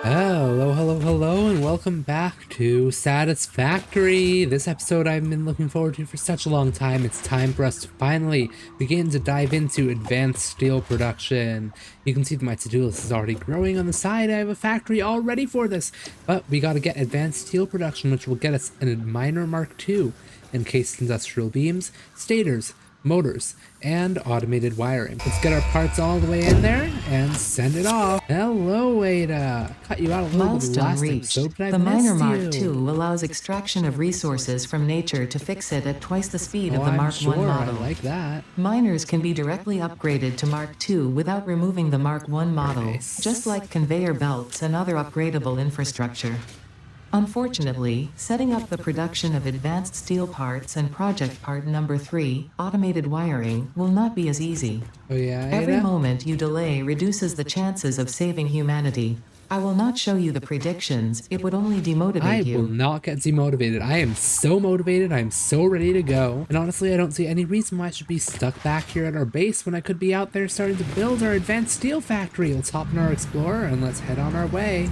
Hello, and welcome back to Satisfactory. This episode I've been looking forward to for such a long time. It's time for us to finally begin to dive into advanced steel production. You can see that my to-do list is already growing on the side. I have a factory all ready for this, but we got to get advanced steel production, which will get us an miner Mark II, encased industrial beams, stators, motors, and automated wiring. Let's get our parts all the way in there and send it off. Hello, Ada. Cut you out a little bit last episode, but The Miner Mark II allows extraction of resources from nature to fix it at twice the speed of the Mark I model. I like that. Miners can be directly upgraded to Mark II without removing the Mark I model, just like conveyor belts and other upgradable infrastructure. Unfortunately, setting up the production of advanced steel parts and project part number 3, automated wiring, will not be as easy. Oh yeah, Every moment you delay reduces the chances of saving humanity. I will not show you the predictions, it would only demotivate you. I will not get demotivated. I am so motivated, I am so ready to go. And honestly, I don't see any reason why I should be stuck back here at our base when I could be out there starting to build our advanced steel factory. Let's hop in our Explorer and let's head on our way.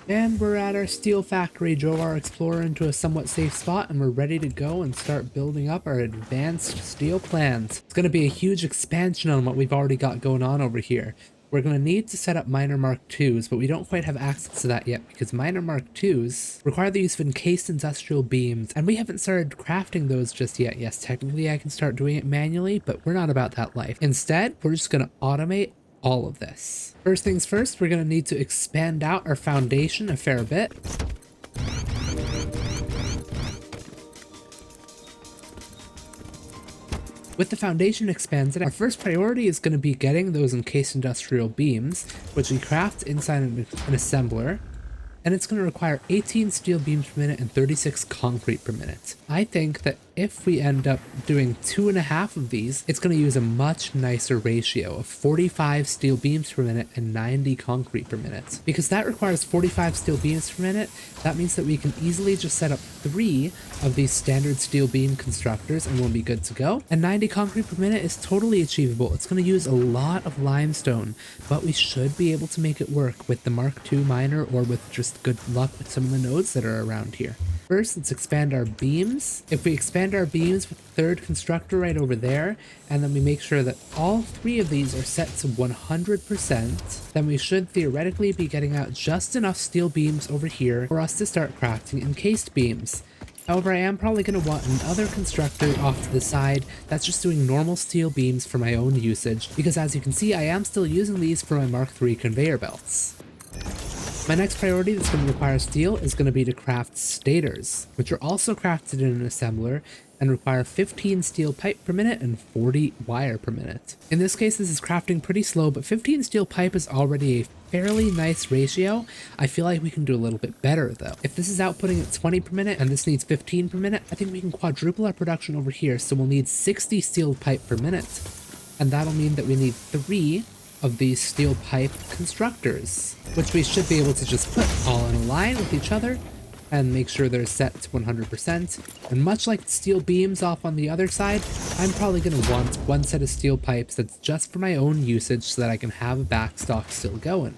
And we're at our steel factory. Drove our Explorer into a somewhat safe spot, and we're ready to go and start building up our advanced steel plans. It's going to be a huge expansion on what we've already got going on over here. We're going to need to set up Miner Mark IIs, but we don't quite have access to that yet because Miner Mark IIs require the use of encased industrial beams, and we haven't started crafting those just yet. Yes, technically I can start doing it manually, but we're not about that life. Instead, we're just going to automate all of this. First things first, we're going to need to expand out our foundation a fair bit. With the foundation expanded, our first priority is going to be getting those encased industrial beams, which we craft inside an assembler. And it's going to require 18 steel beams per minute and 36 concrete per minute. I think that if we end up doing 2.5 of these, it's going to use a much nicer ratio of 45 steel beams per minute and 90 concrete per minute. Because that requires 45 steel beams per minute, that means that we can easily just set up 3 of these standard steel beam constructors and we'll be good to go. And 90 concrete per minute is totally achievable. It's going to use a lot of limestone, but we should be able to make it work with the Mark II miner or with just good luck with some of the nodes that are around here. First, let's expand our beams. If we expand our beams with the third constructor right over there, and then we make sure that all 3 of these are set to 100%, then we should theoretically be getting out just enough steel beams over here for us to start crafting encased beams. However, I am probably going to want another constructor off to the side that's just doing normal steel beams for my own usage, because as you can see, I am still using these for my Mark III conveyor belts. My next priority that's going to require steel is going to be to craft stators, which are also crafted in an assembler and require 15 steel pipe per minute and 40 wire per minute. In this case, this is crafting pretty slow, but 15 steel pipe is already a fairly nice ratio. I feel like we can do a little bit better though. If this is outputting at 20 per minute and this needs 15 per minute, I think we can quadruple our production over here, so we'll need 60 steel pipe per minute. And that'll mean that we need 3 of these steel pipe constructors, which we should be able to just put all in a line with each other and make sure they're set to 100%. And much like the steel beams off on the other side, I'm probably going to want one set of steel pipes that's just for my own usage so that I can have a backstock still going,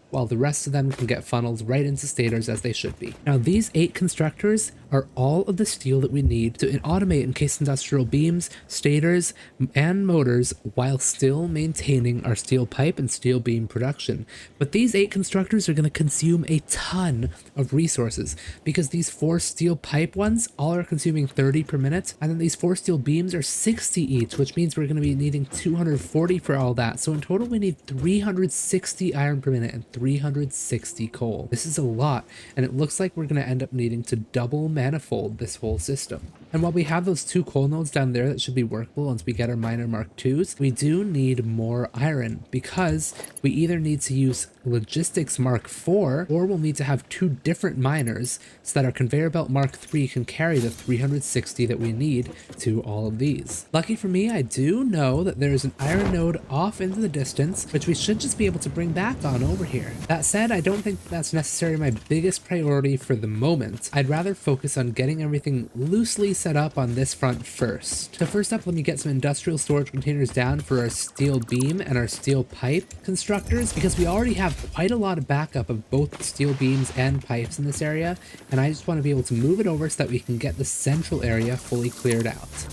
while the rest of them can get funneled right into stators as they should be. Now these 8 constructors are all of the steel that we need to automate encased industrial beams, stators, and motors while still maintaining our steel pipe and steel beam production. But these 8 constructors are going to consume a ton of resources because these 4 steel pipe ones all are consuming 30 per minute, and then these 4 steel beams are 60 each, which means we're going to be needing 240 for all that. So in total we need 360 iron per minute and 360 coal. This is a lot, and it looks like we're going to end up needing to double manifold this whole system. And while we have those 2 coal nodes down there that should be workable once we get our Miner Mark IIs, we do need more iron because we either need to use Logistics Mark IV or we'll need to have 2 different miners so that our Conveyor Belt Mark III can carry the 360 that we need to all of these. Lucky for me, I do know that there is an iron node off into the distance, which we should just be able to bring back on over here. That said, I don't think that's necessarily my biggest priority for the moment. I'd rather focus on getting everything loosely set up on this front first. So first up, let me get some industrial storage containers down for our steel beam and our steel pipe constructors, because we already have quite a lot of backup of both steel beams and pipes in this area, and I just want to be able to move it over so that we can get the central area fully cleared out.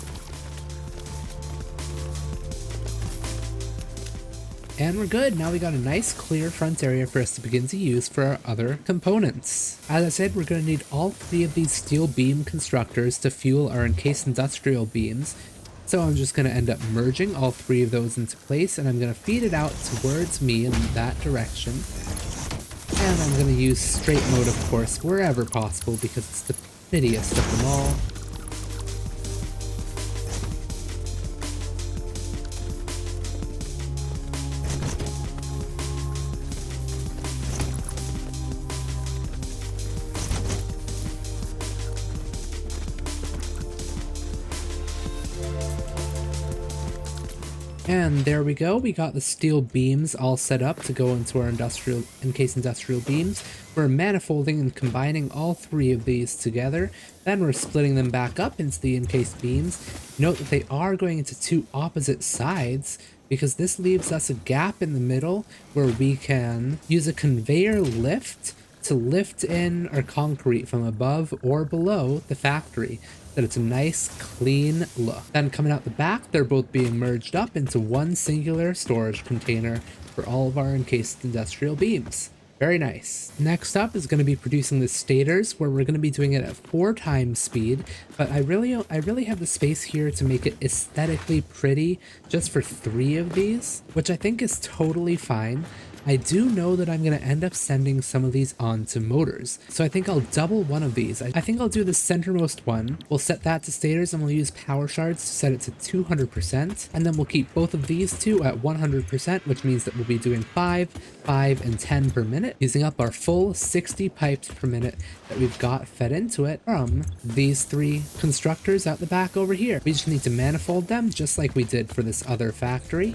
And we're good. Now we got a nice clear front area for us to begin to use for our other components. As I said, we're going to need all three of these steel beam constructors to fuel our encased industrial beams. So I'm just going to end up merging all three of those into place, and I'm going to feed it out towards me in that direction. And I'm going to use straight mode, of course, wherever possible, because it's the prettiest of them all. And there we go, we got the steel beams all set up to go into our encased industrial beams. We're manifolding and combining all three of these together. Then we're splitting them back up into the encased beams. Note that they are going into two opposite sides, because this leaves us a gap in the middle where we can use a conveyor lift to lift in our concrete from above or below the factory, that it's a nice clean look. Then coming out the back, they're both being merged up into one singular storage container for all of our encased industrial beams. Very nice. Next up is going to be producing the stators, where we're going to be doing it at 4 times speed, but I really have the space here to make it aesthetically pretty just for 3 of these, which I think is totally fine. I do know that I'm going to end up sending some of these onto motors, so I think I'll double one of these. I think I'll do the centermost one. We'll set that to stators, and we'll use power shards to set it to 200%, and then we'll keep both of these two at 100%, which means that we'll be doing 5, 5, and 10 per minute, using up our full 60 pipes per minute that we've got fed into it from these 3 constructors out the back over here. We just need to manifold them just like we did for this other factory.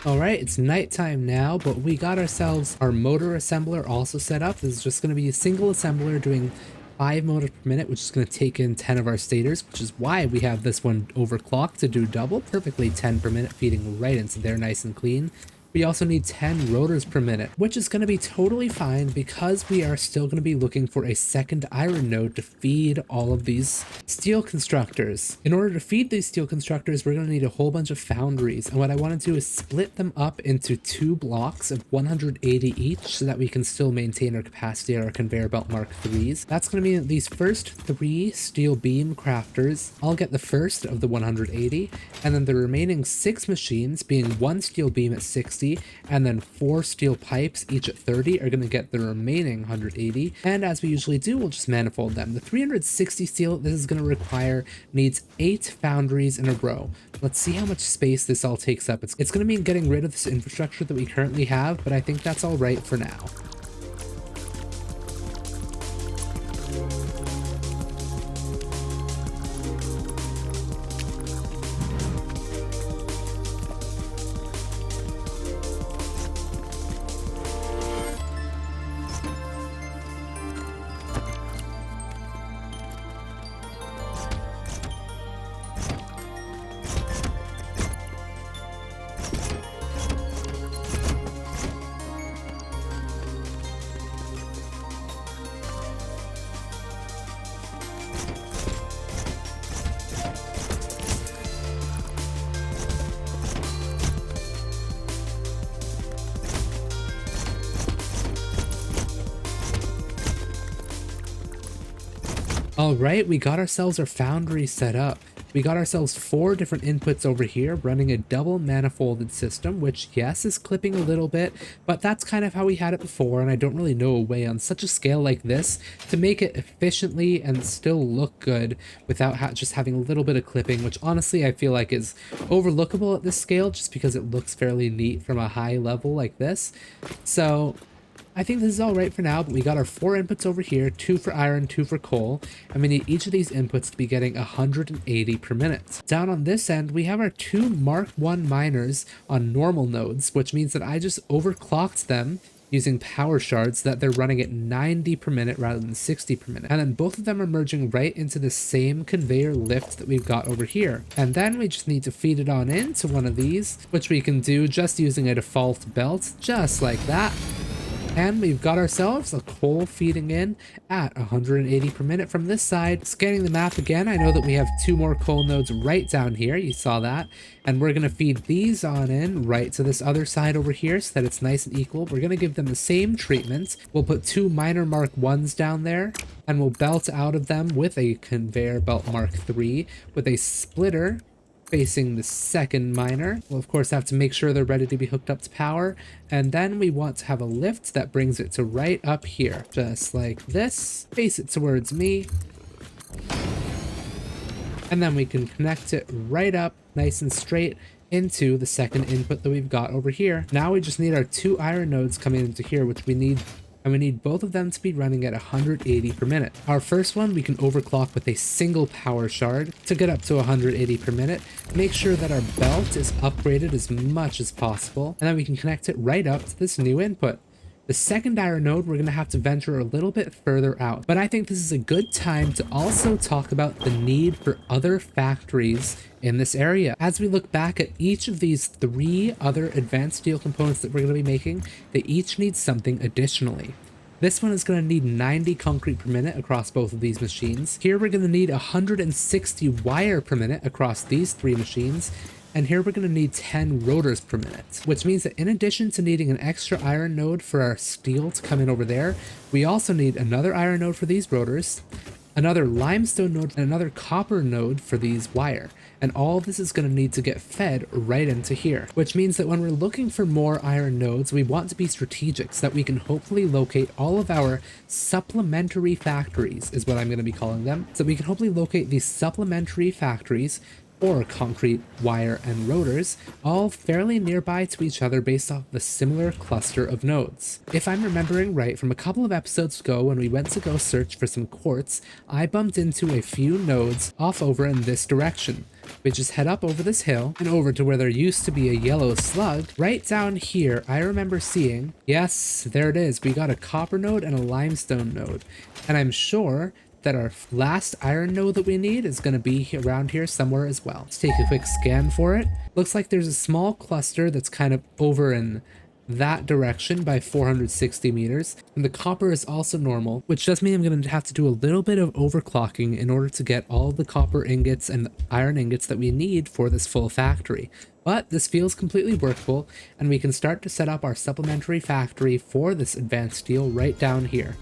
Alright, it's nighttime now, but we got ourselves our motor assembler also set up. This is just going to be a single assembler doing 5 motors per minute, which is going to take in 10 of our stators, which is why we have this one overclocked to do double, perfectly 10 per minute, feeding right into there nice and clean. We also need 10 rotors per minute, which is going to be totally fine because we are still going to be looking for a second iron node to feed all of these steel constructors. In order to feed these steel constructors, we're going to need a whole bunch of foundries, and what I want to do is split them up into 2 blocks of 180 each so that we can still maintain our capacity at our conveyor belt Mark IIIs. That's going to mean that these first 3 steel beam crafters, I'll get the first of the 180, and then the remaining 6 machines, being 1 steel beam at 60, and then 4 steel pipes, each at 30, are going to get the remaining 180. And as we usually do, we'll just manifold them. The 360 steel this is going to require needs 8 foundries in a row. Let's see how much space this all takes up. It's going to mean getting rid of this infrastructure that we currently have, but I think that's all right for now. Alright, we got ourselves our foundry set up. We got ourselves 4 different inputs over here running a double manifolded system, which yes is clipping a little bit, but that's kind of how we had it before, and I don't really know a way on such a scale like this to make it efficiently and still look good without just having a little bit of clipping, which honestly I feel like is overlookable at this scale just because it looks fairly neat from a high level like this. So I think this is all right for now, but we got our 4 inputs over here, 2 for iron, 2 for coal, and we need each of these inputs to be getting 180 per minute. Down on this end, we have our 2 Mark 1 miners on normal nodes, which means that I just overclocked them using power shards so that they're running at 90 per minute rather than 60 per minute. And then both of them are merging right into the same conveyor lift that we've got over here. And then we just need to feed it on into one of these, which we can do just using a default belt, just like that. And we've got ourselves a coal feeding in at 180 per minute from this side. Scanning the map again, I know that we have 2 more coal nodes right down here. You saw that. And we're going to feed these on in right to this other side over here so that it's nice and equal. We're going to give them the same treatment. We'll put 2 miner Mark 1s down there, and we'll belt out of them with a conveyor belt Mark 3 with a splitter facing the second miner. We'll of course have to make sure they're ready to be hooked up to power, and then we want to have a lift that brings it to right up here, just like this. Face it towards me, and then we can connect it right up nice and straight into the second input that we've got over here. Now we just need our 2 iron nodes coming into here, which we need, and we need both of them to be running at 180 per minute. Our first one we can overclock with a single power shard to get up to 180 per minute. Make sure that our belt is upgraded as much as possible, and then we can connect it right up to this new input. The second iron node, we're going to have to venture a little bit further out, but I think this is a good time to also talk about the need for other factories in this area. As we look back at each of these 3 other advanced steel components that we're going to be making, they each need something additionally. This one is going to need 90 concrete per minute across both of these machines. Here we're going to need 160 wire per minute across these 3 machines. And here we're going to need 10 rotors per minute, which means that in addition to needing an extra iron node for our steel to come in over there, we also need another iron node for these rotors, another limestone node, and another copper node for these wire. And all of this is going to need to get fed right into here, which means that when we're looking for more iron nodes, we want to be strategic so that we can hopefully locate all of our supplementary factories, is what I'm going to be calling them. So we can hopefully locate these supplementary factories, or concrete, wire, and rotors, all fairly nearby to each other based off the similar cluster of nodes. If I'm remembering right, from a couple of episodes ago when we went to go search for some quartz, I bumped into a few nodes off over in this direction. We just head up over this hill and over to where there used to be a yellow slug. Right down here, I remember seeing, yes, there it is, we got a copper node and a limestone node, and I'm sure that our last iron node that we need is going to be around here somewhere as well. Let's take a quick scan for it. Looks like there's a small cluster that's kind of over in that direction by 460 meters, and the copper is also normal, which does mean I'm going to have to do a little bit of overclocking in order to get all the copper ingots and iron ingots that we need for this full factory. But this feels completely workable, and we can start to set up our supplementary factory for this advanced steel right down here.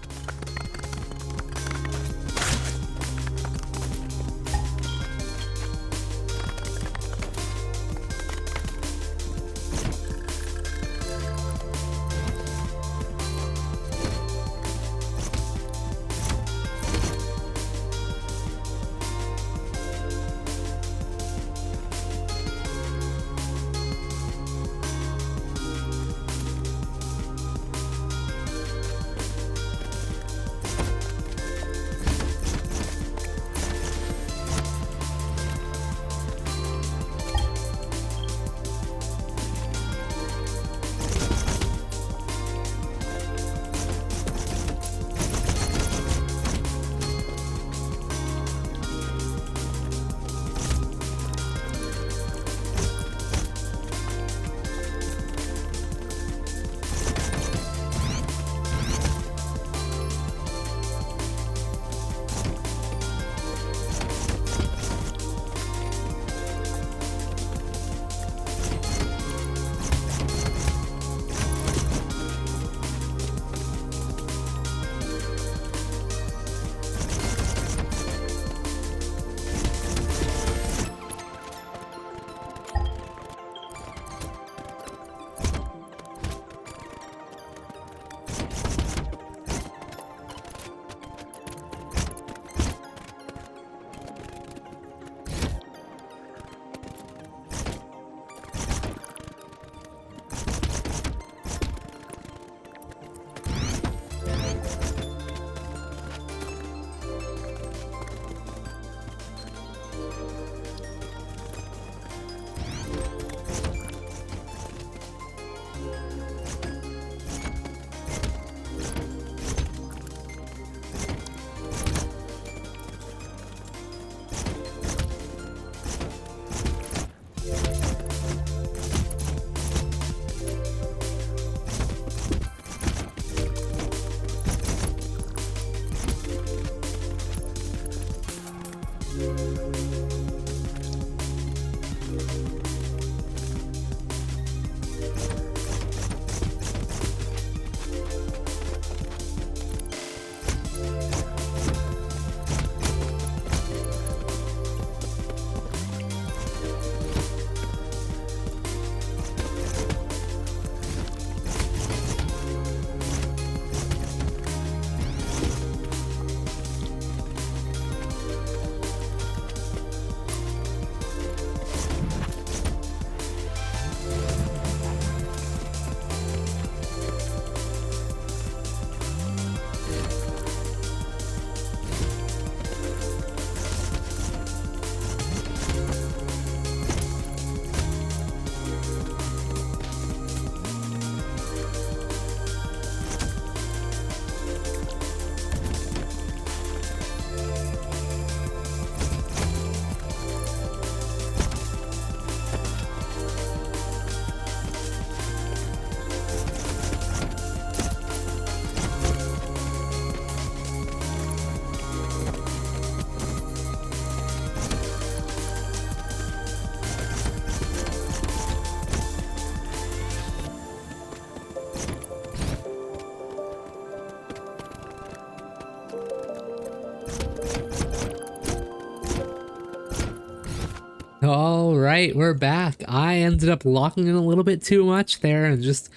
All right, we're back. I ended up locking in a little bit too much there and just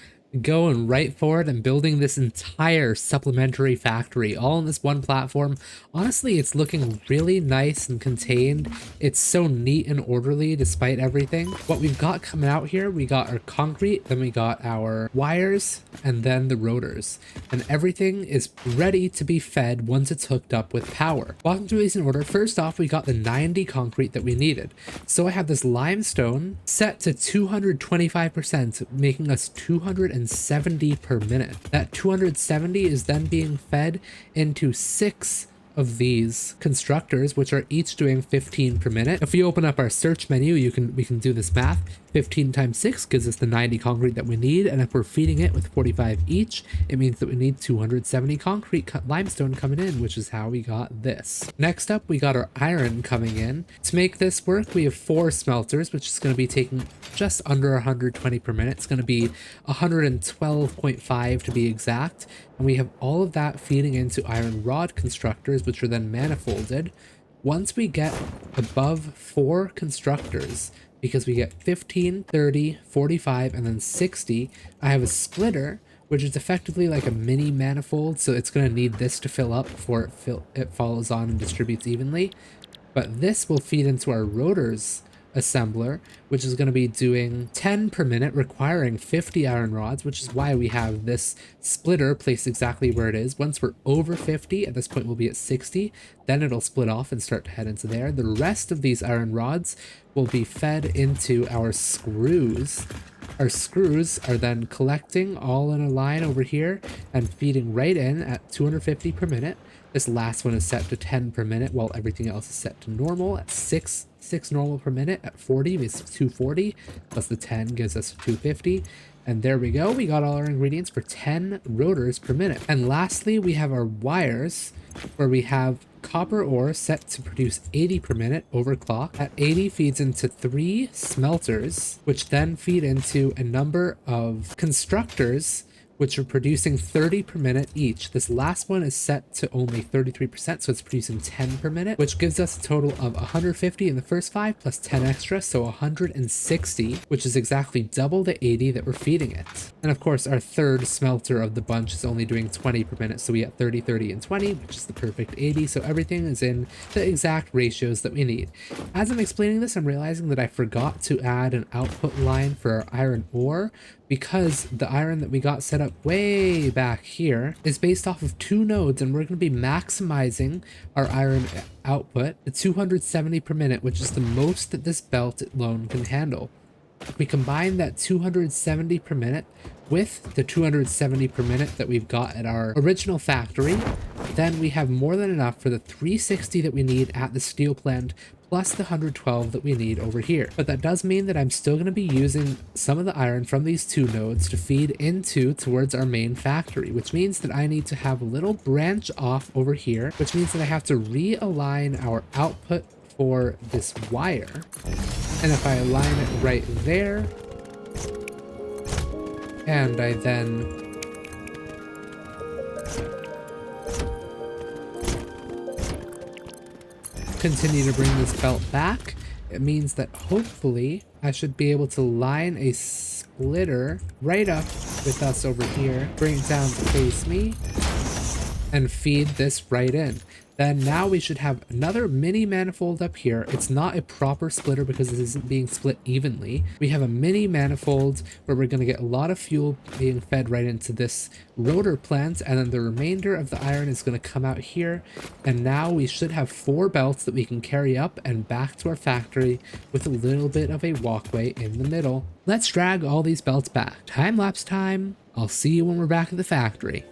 going right for it and building this entire supplementary factory all on this one platform. Honestly, it's looking really nice and contained. It's so neat and orderly despite everything. What we've got coming out here, we got our concrete, then we got our wires, and then the rotors. And everything is ready to be fed once it's hooked up with power. Walking through these in order, first off, we got the 90 concrete that we needed. So I have this limestone set to 225%, making us 270 per minute. That 270 is then being fed into 6 of these constructors, which are each doing 15 per minute. If we open up our search menu, we can do this math. 15 times 6 gives us the 90 concrete that we need, and if we're feeding it with 45 each, it means that we need 270 concrete limestone coming in, which is how we got this. Next up, we got our iron coming in. To make this work, we have 4 smelters, which is going to be taking just under 120 per minute. It's going to be 112.5 to be exact, and we have all of that feeding into iron rod constructors, which are then manifolded. Once we get above 4 constructors, because we get 15, 30, 45, and then 60, I have a splitter, which is effectively like a mini manifold, so it's going to need this to fill up before it follows on and distributes evenly. But this will feed into our rotors assembler, which is going to be doing 10 per minute, requiring 50 iron rods, which is why we have this splitter placed exactly where it is. Once we're over 50, at this point we'll be at 60, then it'll split off and start to head into there. The rest of these iron rods will be fed into our screws. Our screws are then collecting all in a line over here and feeding right in at 250 per minute. This last one is set to 10 per minute, while everything else is set to normal at 6 normal per minute. At 40 is 240, plus the 10 gives us 250. And there we go, we got all our ingredients for 10 rotors per minute. And lastly, we have our wires, where we have copper ore set to produce 80 per minute overclock. At 80 feeds into 3 smelters, which then feed into a number of constructors, which are producing 30 per minute each. This last one is set to only 33%, so it's producing 10 per minute, which gives us a total of 150 in the first 5 plus 10 extra, so 160, which is exactly double the 80 that we're feeding it. And of course, our third smelter of the bunch is only doing 20 per minute, so we get 30, 30, and 20, which is the perfect 80, so everything is in the exact ratios that we need. As I'm explaining this, I'm realizing that I forgot to add an output line for our iron ore, because the iron that we got set up way back here is based off of 2 nodes, and we're going to be maximizing our iron output to 270 per minute, which is the most that this belt alone can handle. If we combine that 270 per minute with the 270 per minute that we've got at our original factory, then we have more than enough for the 360 that we need at the steel plant, plus the 112 that we need over here. But that does mean that I'm still going to be using some of the iron from these 2 nodes to feed into towards our main factory, which means that I need to have a little branch off over here, which means that I have to realign our output for this wire. And if I align it right there, and I then continue to bring this belt back, it means that hopefully I should be able to line a splitter right up with us over here, bring it down to face me, and feed this right in. Then now we should have another mini manifold up here. It's not a proper splitter because it isn't being split evenly. We have a mini manifold where we're going to get a lot of fuel being fed right into this rotor plant, and then the remainder of the iron is going to come out here. And now we should have 4 belts that we can carry up and back to our factory with a little bit of a walkway in the middle. Let's drag all these belts back. Time lapse time. I'll see you when we're back at the factory.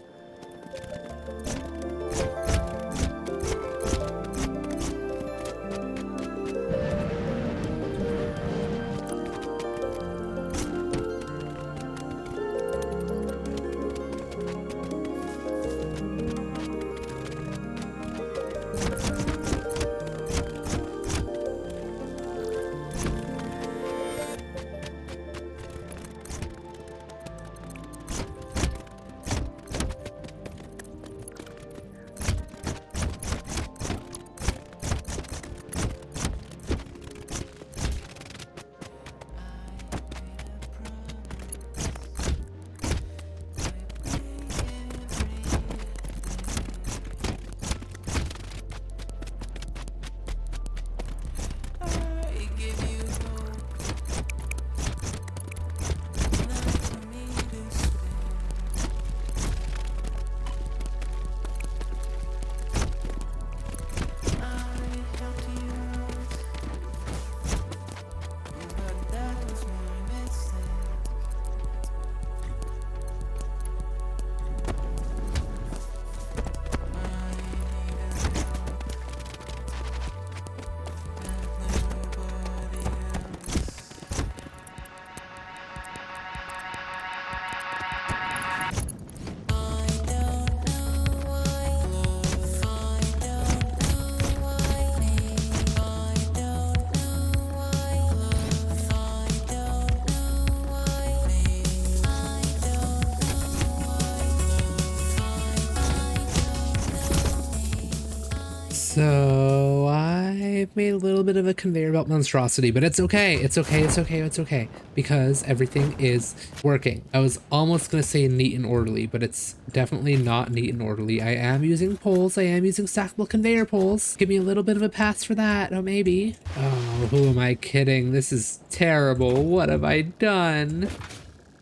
So I've made a little bit of a conveyor belt monstrosity, but it's okay. It's okay. Because everything is working. I was almost going to say neat and orderly, but it's definitely not neat and orderly. I am using poles. I am using stackable conveyor poles. Give me a little bit of a pass for that. Oh, maybe. Oh, who am I kidding? This is terrible. What have I done?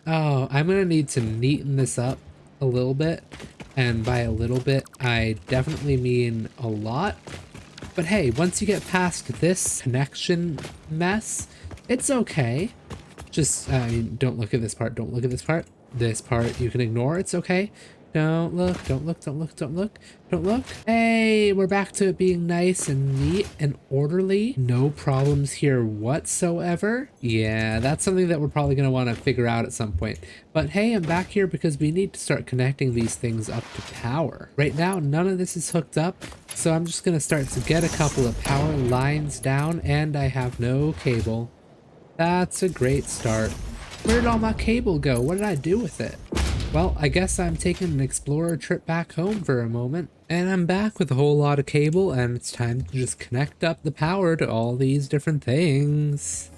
Oh, I'm going to need to neaten this up a little bit. And by a little bit, I definitely mean a lot. But hey, once you get past this connection mess, it's okay. Just, I mean, don't look at this part. Don't look at this part. This part you can ignore. It's okay. Don't look, don't look, don't look, don't look, don't look. Hey, we're back to it being nice and neat and orderly. No problems here whatsoever. Yeah, that's something that we're probably going to want to figure out at some point. But hey, I'm back here because we need to start connecting these things up to power. Right now, none of this is hooked up, so I'm just going to start to get a couple of power lines down, and I have no cable. That's a great start. Where did all my cable go? What did I do with it? Well, I guess I'm taking an explorer trip back home for a moment. And I'm back with a whole lot of cable, and it's time to just connect up the power to all these different things.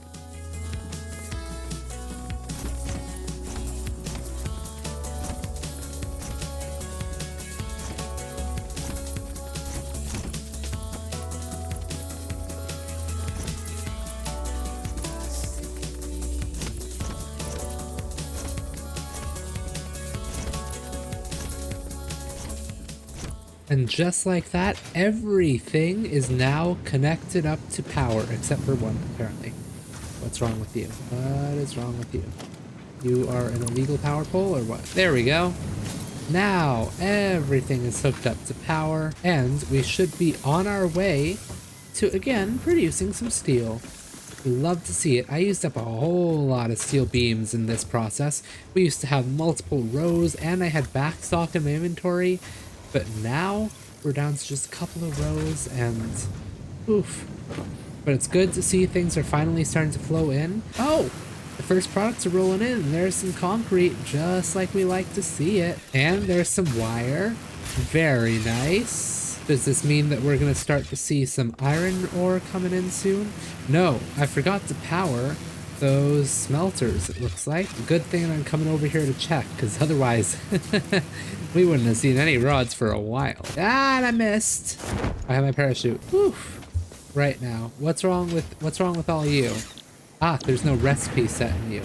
And just like that, everything is now connected up to power, except for one, apparently. What's wrong with you? What is wrong with you? You are an illegal power pole or what? There we go. Now, everything is hooked up to power, and we should be on our way to, again, producing some steel. Love to see it. I used up a whole lot of steel beams in this process. We used to have multiple rows, and I had back stock in my inventory. But now we're down to just a couple of rows, and Oof. But it's good to see things are finally starting to flow in. Oh, the first products are rolling in. There's some concrete, just like we like to see it. And there's some wire. Very nice. Does this mean that we're gonna start to see some iron ore coming in soon? No, I forgot to power those smelters, it looks like. Good thing I'm coming over here to check, because otherwise we wouldn't have seen any rods for a while. Ah, and I missed. I have my parachute. Whew. Right now. What's wrong with all of you? Ah, there's no recipe set in you.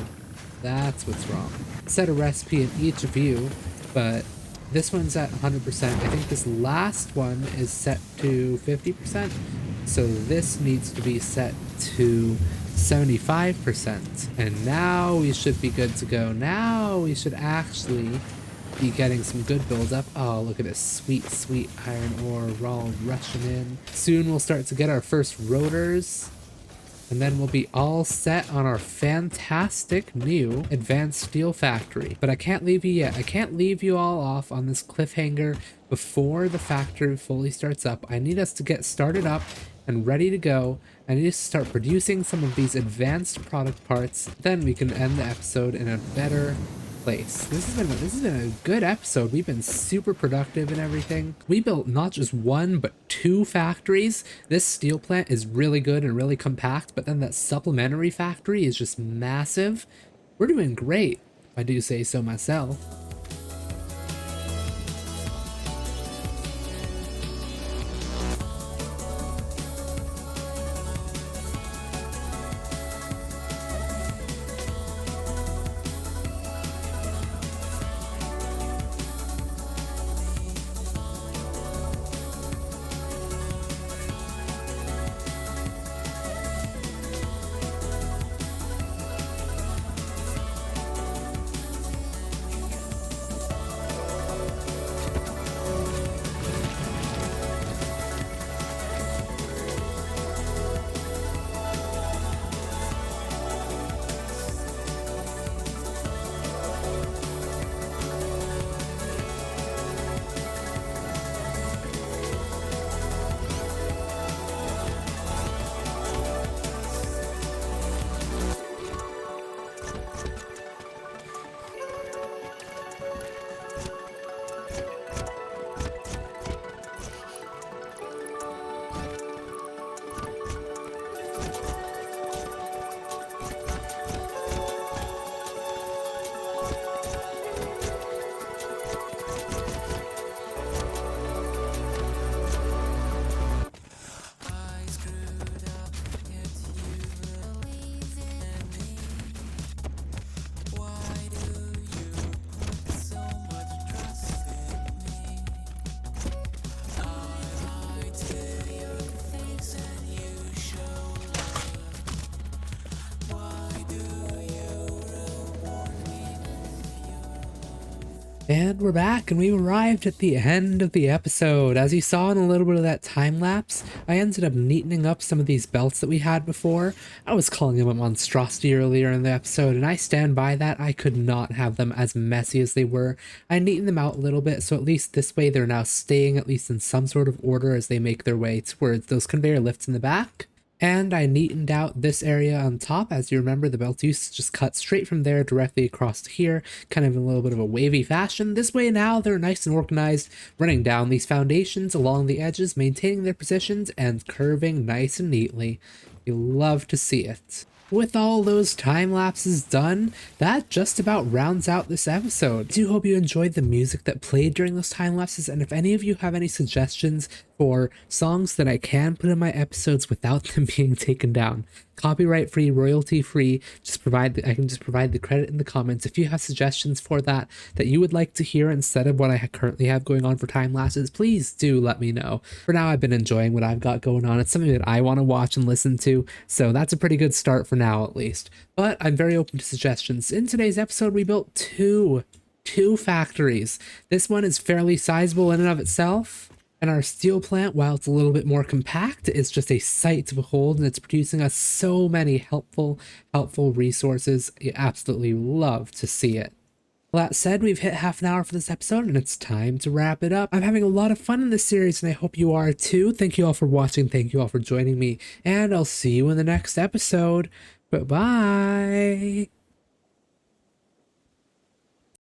That's what's wrong. Set a recipe in each of you, but this one's at 100%. I think this last one is set to 50%. So this needs to be set to 75%. And now we should be good to go. Now we should actually be getting some good buildup. Oh, look at this sweet, sweet iron ore all rushing in. Soon we'll start to get our first rotors. And then we'll be all set on our fantastic new advanced steel factory. But I can't leave you yet. I can't leave you all off on this cliffhanger before the factory fully starts up. I need us to get started up and ready to go. I need us to start producing some of these advanced product parts. Then we can end the episode in a better place. This has been a good episode. We've been super productive and everything. We built not just one but two factories. This steel plant is really good and really compact, but then that supplementary factory is just massive. We're doing great, if I do say so myself. And we're back, and we've arrived at the end of the episode. As you saw in a little bit of that time lapse, I ended up neatening up some of these belts that we had before. I was calling them a monstrosity earlier in the episode, and I stand by that. I could not have them as messy as they were. I neatened them out a little bit, so at least this way they're now staying at least in some sort of order as they make their way towards those conveyor lifts in the back. And I neatened out this area on top. As you remember, the belt used to just cut straight from there directly across to here, kind of in a little bit of a wavy fashion. This way now they're nice and organized, running down these foundations along the edges, maintaining their positions, and curving nice and neatly. You love to see it. With all those time lapses done, that just about rounds out this episode. I do hope you enjoyed the music that played during those time lapses, and if any of you have any suggestions for songs that I can put in my episodes without them being taken down, copyright free, royalty free, I can just provide the credit in the comments. If you have suggestions for that you would like to hear instead of what I currently have going on for time lapses, please do let me know. For now, I've been enjoying what I've got going on. It's something that I want to watch and listen to, so that's a pretty good start for now at least. But I'm very open to suggestions. In today's episode, we built two factories. This one is fairly sizable in and of itself. And our steel plant, while it's a little bit more compact, is just a sight to behold, and it's producing us so many helpful resources. You absolutely love to see it. Well, that said, we've hit half an hour for this episode and it's time to wrap it up. I'm having a lot of fun in this series and I hope you are too. Thank you all for watching. Thank you all for joining me and I'll see you in the next episode. Bye-bye.